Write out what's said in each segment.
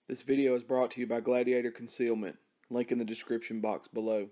This video is brought to you by Gladiator Concealment. Link in the description box below.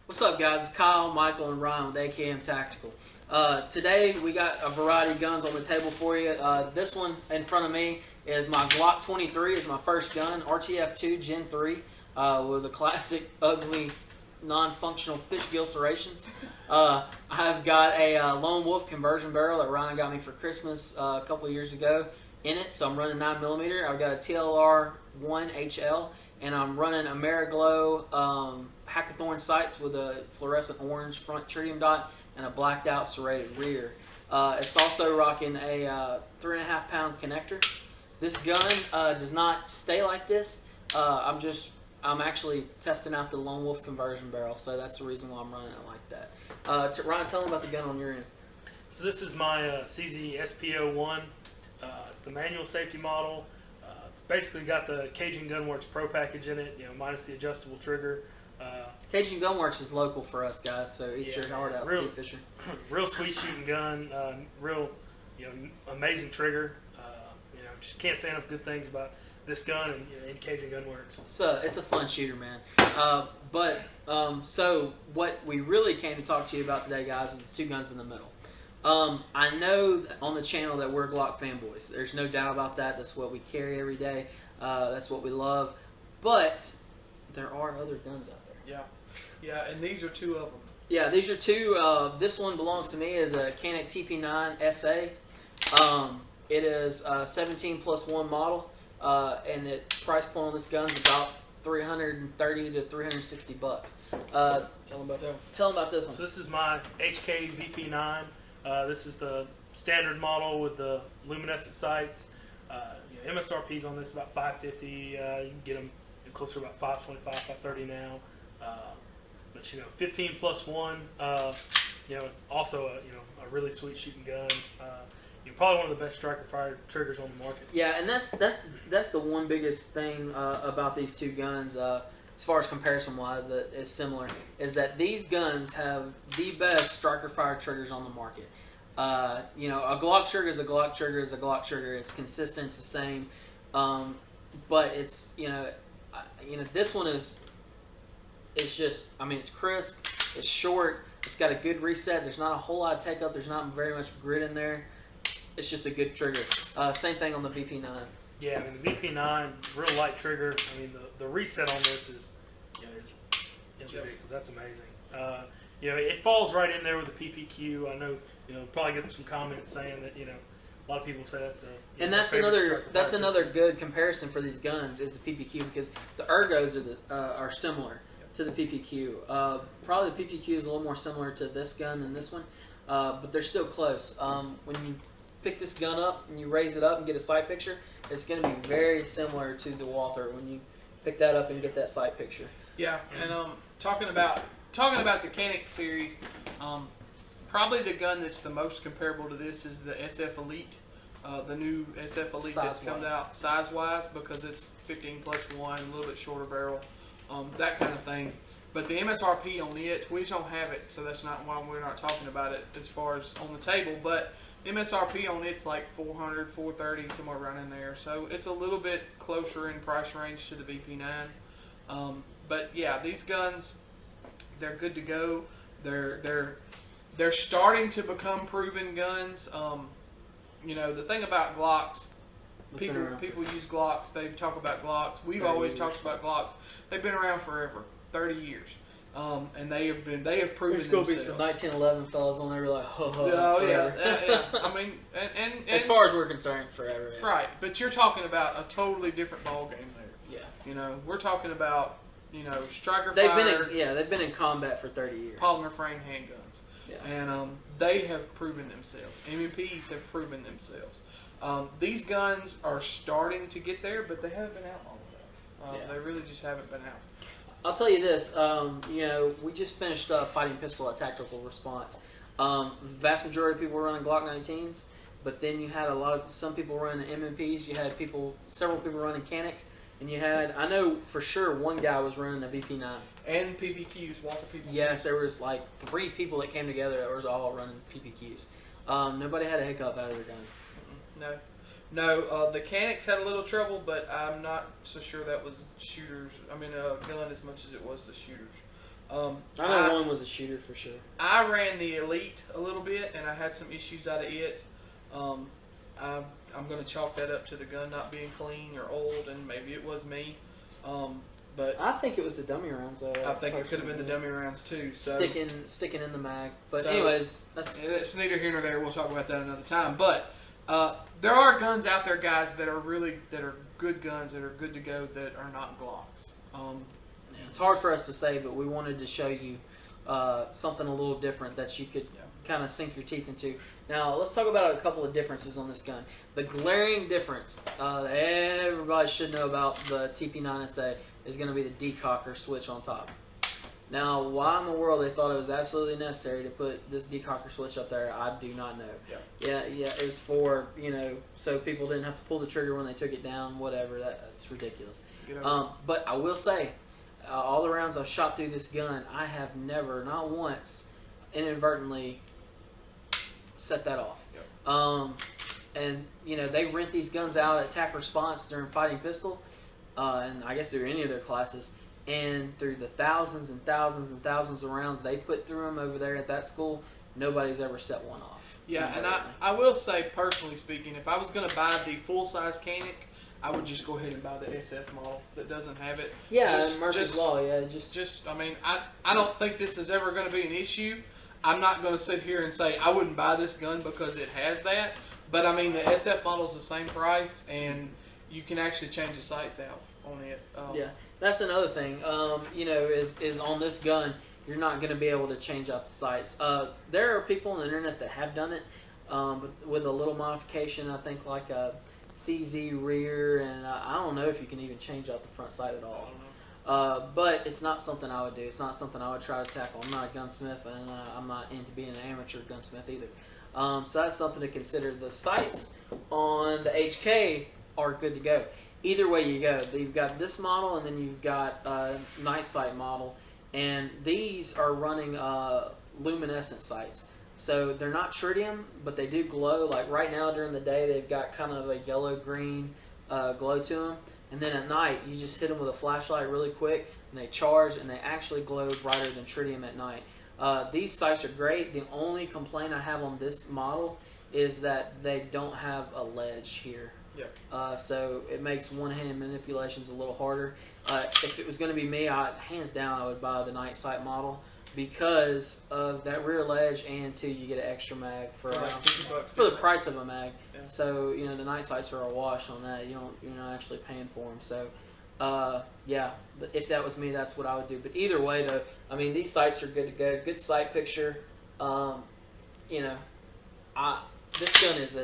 What's up, guys? It's Kyle, Michael, and Ryan with AKM Tactical. Today we got a variety of guns on the table for you. This one in front of me is my Glock 23. It's my first gun, RTF2 Gen 3, with the classic ugly non-functional fish gill serrations. I've got a Lone Wolf conversion barrel that Ryan got me for Christmas a couple years ago in it, so I'm running 9mm. I've got a TLR 1 HL, and I'm running Ameriglow Hackathorn sights with a fluorescent orange front tritium dot and a blacked out serrated rear. It's also rocking a 3.5 pound connector. This gun does not stay like this. I'm actually testing out the Lone Wolf conversion barrel, so that's the reason why I'm running it like that. Ryan, tell them about the gun on your end. So this is my CZ SP01. It's the manual safety model. It's basically got the Canik Gunworks Pro package in it, minus the adjustable trigger. Canik Gunworks is local for us, guys, so eat your heart out, sea fisher. Real sweet shooting gun, real, amazing trigger. Just can't say enough good things about this gun and Canik Gunworks. It's a fun shooter, man. So what we really came to talk to you about today, guys, is the two guns in the middle. I know on the channel that we're Glock fanboys. There's no doubt about that. That's what we carry every day. That's what we love. But there are other guns out there. Yeah, and these are two of them. Yeah, these are two. This one belongs to me as a Canik TP9SA. It is a 17+1 model, and the price point on this gun is about $330 to $360. Tell them about that one. Tell them about this one. So this is my HK VP9. This is the standard model with the luminescent sights. MSRP's on this about $550. You can get them closer to about $525, $530 now. But 15+1. Also a really sweet shooting gun. Probably one of the best striker fired triggers on the market. Yeah, and that's the one biggest thing about these two guns, as far as comparison wise, that is similar, is that these guns have the best striker fired triggers on the market. A Glock trigger is a Glock trigger is a Glock trigger. It's consistent, it's the same, but it's this one is. It's just, it's crisp, it's short, it's got a good reset. There's not a whole lot of take up. There's not very much grit in there. It's just a good trigger. Same thing on the VP9. Yeah, the VP9, real light trigger. The reset on this is ridiculous. That's amazing. it falls right in there with the PPQ. I know, probably get some comments saying that, a lot of people say that's the and that's another good comparison for these guns is the PPQ because the ergos are similar to the PPQ. Probably the PPQ is a little more similar to this gun than this one, but they're still close. When you pick this gun up and you raise it up and get a sight picture, it's going to be very similar to the Walther when you pick that up and get that sight picture. Yeah, and talking about the Canik series, probably the gun that's the most comparable to this is the SF Elite, the new SF Elite that's come out size-wise because it's 15+1, a little bit shorter barrel, that kind of thing. But the MSRP on it, we just don't have it, so that's not why we're not talking about it as far as on the table. But MSRP on it's like $400, $430, somewhere around in there. So it's a little bit closer in price range to the VP9. But yeah, these guns, they're good to go. They're starting to become proven guns. The thing about Glocks, people use Glocks. They talk about Glocks. We've always talked about Glocks. They've been around forever, 30 years, and they have proven There's themselves. There's going to be some 1911 fellas on there who are like, oh yeah. I mean, and as far as we're concerned, forever. Yeah. Right, but you're talking about a totally different ball game there. Yeah. We're talking about striker They've fire. they've been in combat for 30 years. Polymer frame handguns. Yeah. And they have proven themselves. MMPs have proven themselves. These guns are starting to get there, but they haven't been out long enough. They really just haven't been out. I'll tell you this, we just finished up fighting pistol at tactical response. The vast majority of people were running Glock 19s, but then you had some people running MMPs. You had several people running Caniks, and you had, I know for sure one guy was running a VP9. And PPQs, Walther PPQs. Yes, there was like 3 people that came together that was all running PPQs. Nobody had a hiccup out of their gun. No, the Caniks had a little trouble, but I'm not so sure that was shooters. Gun as much as it was the shooters. I know one was a shooter for sure. I ran the Elite a little bit, and I had some issues out of it. I'm going to chalk that up to the gun not being clean or old, and maybe it was me. But I think it was the dummy rounds. I think it could have been the dummy rounds too. So sticking in the mag. But anyways, it's neither here nor there. We'll talk about that another time. But there are guns out there, guys, that are good guns that are good to go that are not Glocks. It's hard for us to say, but we wanted to show you something a little different that you could kind of sink your teeth into. Now, let's talk about a couple of differences on this gun. The glaring difference that everybody should know about the TP9SA is going to be the decocker switch on top. Now, why in the world they thought it was absolutely necessary to put this decocker switch up there, I do not know. Yeah, it was for, so people didn't have to pull the trigger when they took it down, whatever. That's ridiculous. But I will say, all the rounds I've shot through this gun, I have never, not once, inadvertently set that off. And, they rent these guns out at TAC Response during Fighting Pistol, and I guess through any of their classes. And through the thousands and thousands and thousands of rounds they put through them over there at that school, nobody's ever set one off. Yeah, and I will say, personally speaking, if I was going to buy the full-size Canik, I would just go ahead and buy the SF model that doesn't have it. Yeah, Murphy's Law, yeah. I don't think this is ever going to be an issue. I'm not going to sit here and say I wouldn't buy this gun because it has that. But, the SF model is the same price, and you can actually change the sights out on it. Yeah, that's another thing, is on this gun, you're not going to be able to change out the sights. There are people on the internet that have done it, but with a little modification, I think like a CZ rear, and I don't know if you can even change out the front sight at all. But it's not something I would do. It's not something I would try to tackle. I'm not a gunsmith, and I'm not into being an amateur gunsmith either. So that's something to consider. The sights on the HK are good to go. Either way you go, you've got this model, and then you've got a night sight model, and these are running luminescent sights. So they're not tritium, but they do glow. Like right now during the day, they've got kind of a yellow-green glow to them. And then at night, you just hit them with a flashlight really quick, and they charge, and they actually glow brighter than tritium at night. These sights are great. The only complaint I have on this model is that they don't have a ledge here. So it makes one-handed manipulations a little harder. If it was going to be me, hands down, I would buy the night sight model. because of that rear ledge, and two, you get an extra mag for like $50 for the price of a mag. Yeah. So the night sights are a wash on that. You're not actually paying for them. So yeah, if that was me, that's what I would do. But either way, though, I mean, these sights are good to go. Good sight picture. This gun is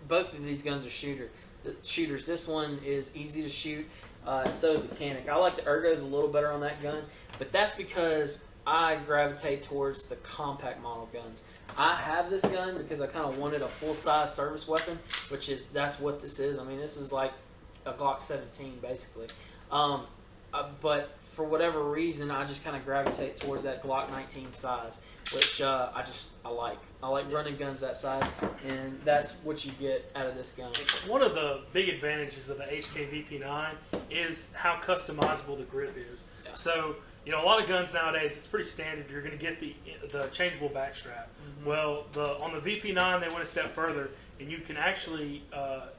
both of these guns are shooters. This one is easy to shoot, and so is the Canik. I like the ergos a little better on that gun, but that's because I gravitate towards the compact model guns. I have this gun because I kind of wanted a full-size service weapon, that's what this is. I mean, this is like a Glock 17 basically. But for whatever reason, I just kind of gravitate towards that Glock 19 size, which I like. I like running guns that size, and that's what you get out of this gun. One of the big advantages of the HK VP9 is how customizable the grip is. Yeah. So, a lot of guns nowadays, it's pretty standard. You're going to get the changeable back strap. Mm-hmm. Well, on the VP9, they went a step further, and you can actually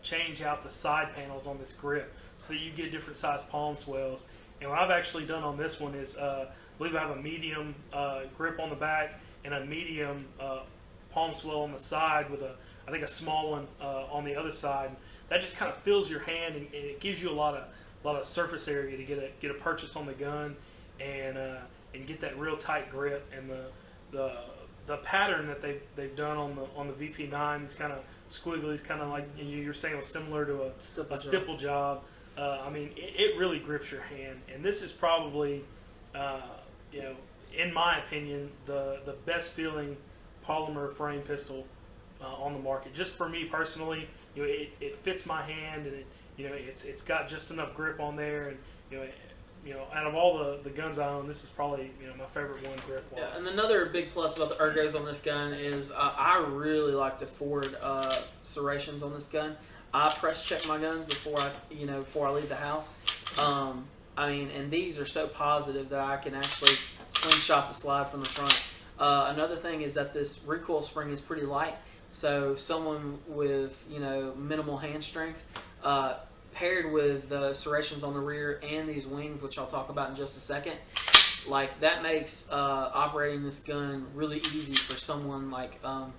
change out the side panels on this grip so that you get different size palm swells. And what I've actually done on this one is, I believe I have a medium grip on the back and a medium palm swell on the side with I think a small one on the other side. That just kind of fills your hand, and it gives you a lot of surface area to get a purchase on the gun, and get that real tight grip. And the pattern that they've done on the VP9, these kind of squigglies, kind of like you're saying, was similar to a stipple job. I mean, it really grips your hand, and this is probably, in my opinion, the best feeling polymer frame pistol on the market. Just for me personally, it fits my hand, and it's got just enough grip on there, and out of all the guns I own, this is probably my favorite one grip-wise. Yeah, and another big plus about the ergos on this gun is I really like the forward serrations on this gun. I press check my guns before I leave the house. I mean, and these are so positive that I can actually slingshot the slide from the front. Another thing is that this recoil spring is pretty light, so someone with minimal hand strength, paired with the serrations on the rear and these wings, which I'll talk about in just a second, like that makes operating this gun really easy for someone like my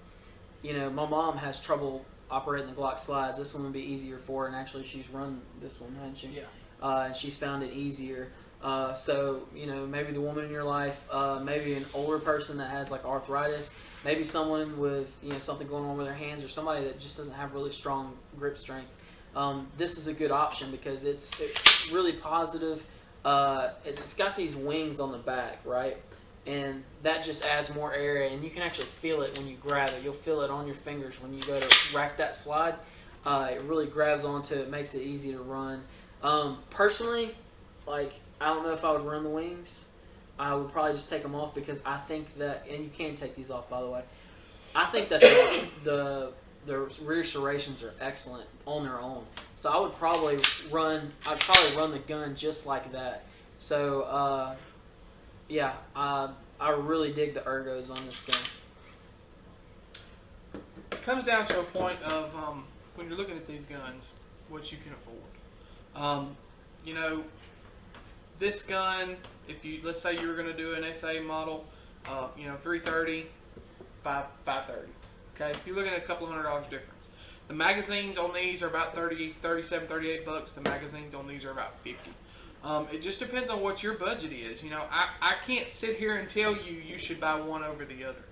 mom has trouble operating the Glock slides. This one would be easier for her, and actually she's run this one, hasn't she? Yeah. And she's found it easier. So maybe the woman in your life, maybe an older person that has like arthritis, maybe someone with something going on with their hands, or somebody that just doesn't have really strong grip strength. This is a good option because it's really positive. It's got these wings on the back, right? And that just adds more area, and you can actually feel it when you grab it. You'll feel it on your fingers when you go to rack that slide. It really grabs onto it, makes it easy to run. Personally, like, I don't know if I would run the wings. I would probably just take them off, because I think that, and you can take these off, by the way, I think that the rear serrations are excellent on their own. So I would probably run the gun just like that. So yeah, I really dig the ergos on this gun. It comes down to a point of when you're looking at these guns, what you can afford. This gun, let's say you were going to do an SA model, 330, 530. Okay, you're looking at a couple $100 difference. The magazines on these are about 37, 38 bucks. The magazines on these are about 50. It just depends on what your budget is. I can't sit here and tell you should buy one over the other.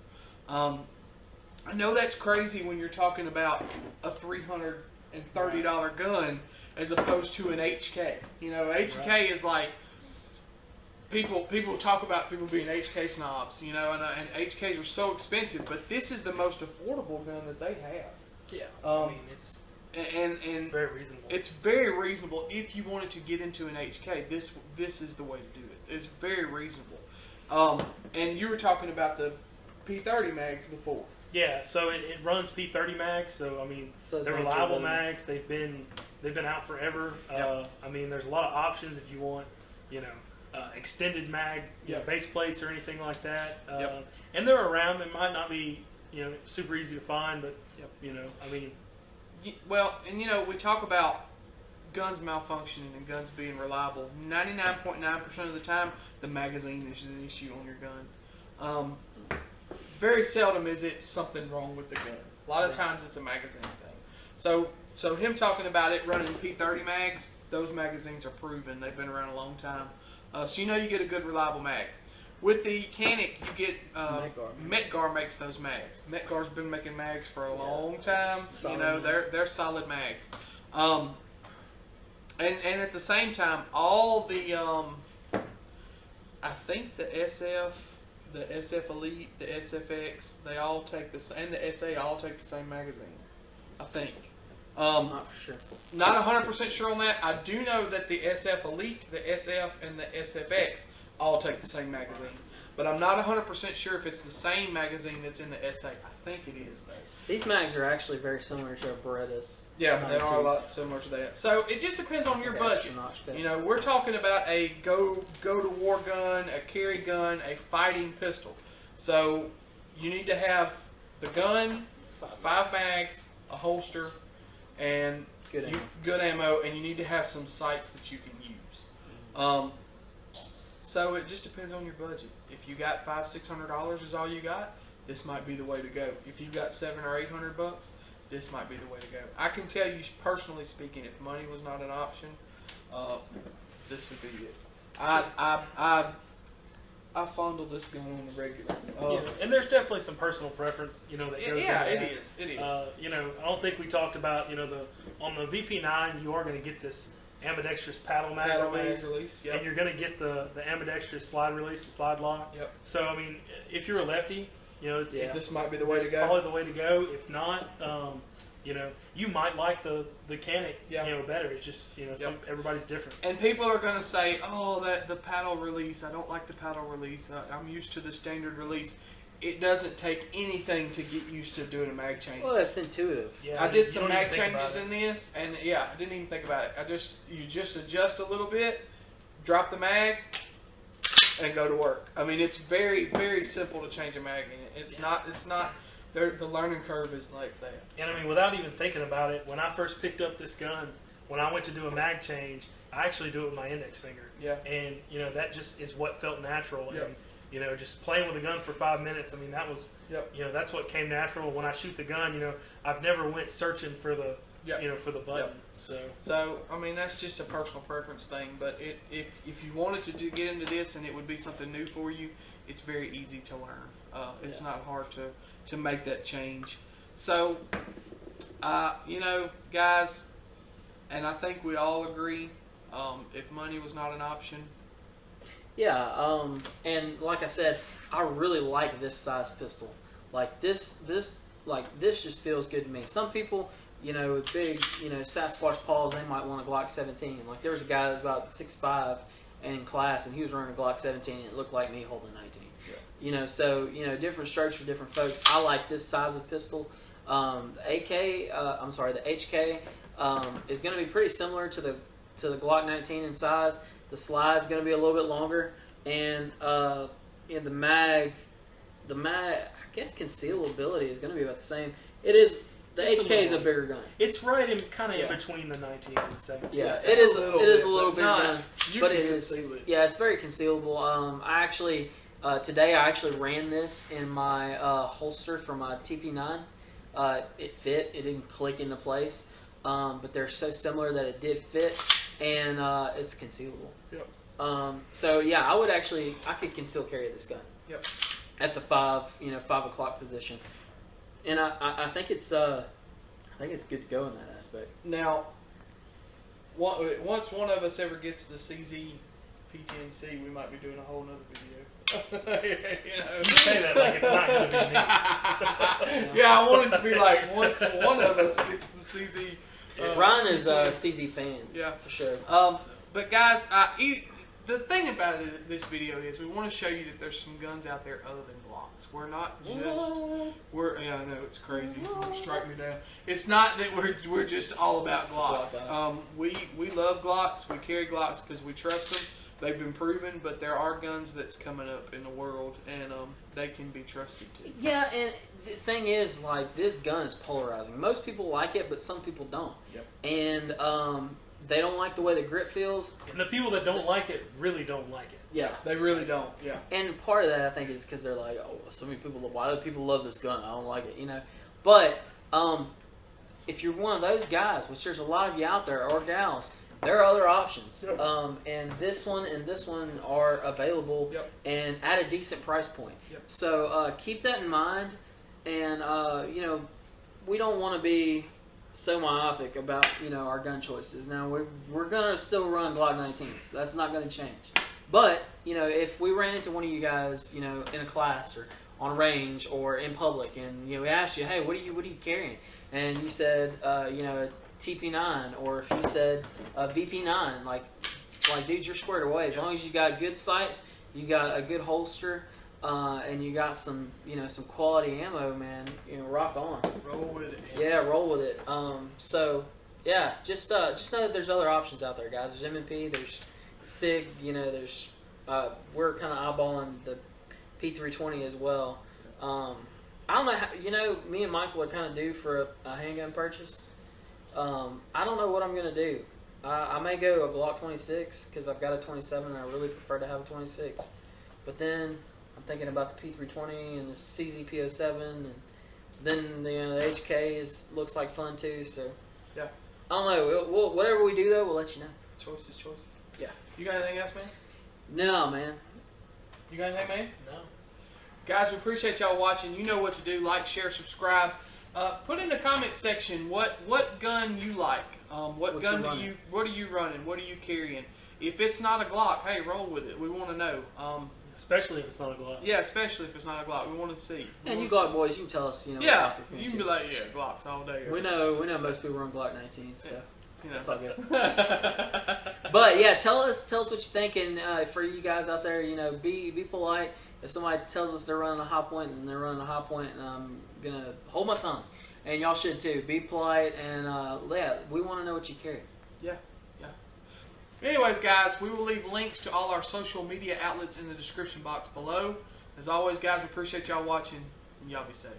I know that's crazy when you're talking about a $330 gun as opposed to an HK. HK is like, people talk about people being HK snobs, and HKs are so expensive, but this is the most affordable gun that they have. Yeah, I mean, it's very reasonable. It's very reasonable if you wanted to get into an HK. This is the way to do it. It's very reasonable. And you were talking about the P30 mags before. Yeah, so it runs P30 mags. So I mean, they're reliable mags. They've been out forever. Yep. I mean, there's a lot of options if you want, extended mag base plates or anything like that. And they're around. They might not be super easy to find, but I mean. Well, and we talk about guns malfunctioning and guns being reliable. 99.9% of the time, the magazine is an issue on your Very seldom is it something wrong with the gun. A lot of times it's a magazine thing. So him talking about it running P30 mags, those magazines are proven. They've been around a long time. So you know you get a good reliable mag. With the Canik, you get Metgar makes those mags. Metgar's been making mags for a long time. You know, they're solid mags. And at the same time, all the I think the SF, the SF Elite, the SFX, they all take the and the SA all take the same magazine. I think. Not for sure. Not 100% sure on that. I do know that the SF Elite, the SF, and the SFX all take the same magazine. But I'm not 100% sure if it's the same magazine that's in the SA. I think it is, though. These mags are actually very similar to a Beretta's. Yeah, they are a lot similar to that. So it just depends on your budget. You know, we're talking about a go to war gun, a carry gun, a fighting pistol. So you need to have the gun, 5 mags, a holster, and good ammo, and you need to have some sights that you can use. So it just depends on your budget. If you got $500-600 is all you got, this might be the way to go. If you've got $700 or $800, this might be the way to go. I can tell you, personally speaking, if money was not an option, this would be it. I fondle this gun on the regular. Yeah, and there's definitely some personal preference, you know, that goes into that. It is. You know, I don't think we talked about, you know, on the VP9, you are going to get this ambidextrous paddle mag release, yep. And you're going to get the ambidextrous slide release, the slide lock. Yep. So, I mean, if you're a lefty, you know, this might be the way to go. Probably the way to go. If not, you know, you might like the Canik, you know, better. It's just, you know, everybody's different. And people are going to say, oh, the paddle release, I don't like the paddle release. I'm used to the standard release. It doesn't take anything to get used to doing a mag change. Well, it's intuitive. Yeah, I did some mag changes in this, and I didn't even think about it. You just adjust a little bit, drop the mag, and go to work. I mean, it's very, very simple to change a mag in it. It's not. The learning curve is like that. And I mean, without even thinking about it, when I first picked up this gun, when I went to do a mag change, I actually do it with my index finger. Yeah. And you know, that just is what felt natural. Yep. And you know, just playing with a gun for 5 minutes. I mean, that was, you know, that's what came natural. When I shoot the gun, you know, I've never went searching for the, you know, for the button. So I mean, that's just a personal preference thing. But if you wanted to get into this and it would be something new for you, it's very easy to learn. It's not hard to make that change. So, you know, guys, and I think we all agree, if money was not an option. Yeah, and like I said, I really like this size pistol. Like this just feels good to me. Some people, you know, with big, you know, Sasquatch paws, they might want a Glock 17. Like there was a guy that was about 6'5" in class, and he was running a Glock 17, and it looked like me holding 19. Yeah. You know, so you know, different strokes for different folks. I like this size of pistol. The HK is going to be pretty similar to the Glock 19 in size. The slide's going to be a little bit longer, and in the mag, I guess concealability is going to be about the same. It is. The HK is a bigger gun. It's right in kind of in between the 19 and the 17. Yeah, it is a little bigger gun, but it is. Yeah, it's very concealable. I actually today I actually ran this in my holster for my TP9. It fit. It didn't click into place, but they're so similar that it did fit, and it's concealable. Yep. So yeah, I could conceal carry this gun. Yep. At the 5 o'clock position, and I think it's good to go in that aspect. Now, once one of us ever gets the CZ P10C, we might be doing a whole nother video. You know, you say that like it's not going to be me. Yeah, I want it to be like once one of us gets the CZ. Ryan is a CZ fan. Yeah, for sure. But guys, the thing about this video is we want to show you that there's some guns out there other than Glocks. We're not just yeah, I know it's crazy. Strike me down. It's not that we're just all about Glocks. We love Glocks. We carry Glocks because we trust them. They've been proven, but there are guns that's coming up in the world, and they can be trusted too. Yeah, and the thing is, like, this gun is polarizing. Most people like it, but some people don't. Yep. And they don't like the way the grip feels. And the people that don't like it really don't like it. Yeah. They really don't. Yeah. And part of that, I think, is because they're like, oh, so many people, why do people love this gun? I don't like it, you know. But if you're one of those guys, which there's a lot of you out there, or gals, there are other options. Yep. And this one are available Yep. and at a decent price point. Yep. So keep that in mind. And, you know, we don't want to be so myopic about, you know, our gun choices. Now, we're going to still run Glock 19s. That's not going to change. But, you know, if we ran into one of you guys, you know, in a class or on range or in public, and, you know, we asked you, hey, what are you carrying? And you said, you know, a TP9, or if you said a VP9, like, dude, you're squared away. As long as you got good sights, you got a good holster, and you got some, you know, some quality ammo, man, you know, rock on. Roll with it. Man. Yeah, roll with it. So, yeah, just know that there's other options out there, guys. There's M&P, there's SIG, you know, there's, we're kind of eyeballing the P320 as well. I don't know how, you know, me and Michael are kind of due for a handgun purchase. I don't know what I'm going to do. I may go a Glock 26 because I've got a 27 and I really prefer to have a 26. But then I'm thinking about the P320 and the CZP07, and then the HK looks like fun too. So Yeah. I don't know. We'll, whatever we do though, we'll let you know. Choices. Yeah. You got anything else, man? No, man. You got anything, man? No. Guys, we appreciate y'all watching. You know what to do. Like, share, subscribe. Put in the comment section what gun you like. What gun do you? What are you running? What are you carrying? If it's not a Glock, hey, roll with it. We want to know. Especially if it's not a Glock. Yeah, especially if it's not a Glock. We want to see. And you Glock boys, you can tell us, you know. Yeah, what Glock you can be like, yeah, Glocks all day. we know most people run Glock 19s, so You know. that's all good. But yeah, tell us what you think, and for you guys out there, you know, be polite. If somebody tells us they're running a high point and they're running a high point, and I'm gonna hold my tongue, and y'all should too. Be polite, and yeah, we want to know what you carry. Yeah. Anyways, guys, we will leave links to all our social media outlets in the description box below. As always, guys, we appreciate y'all watching, and y'all be safe.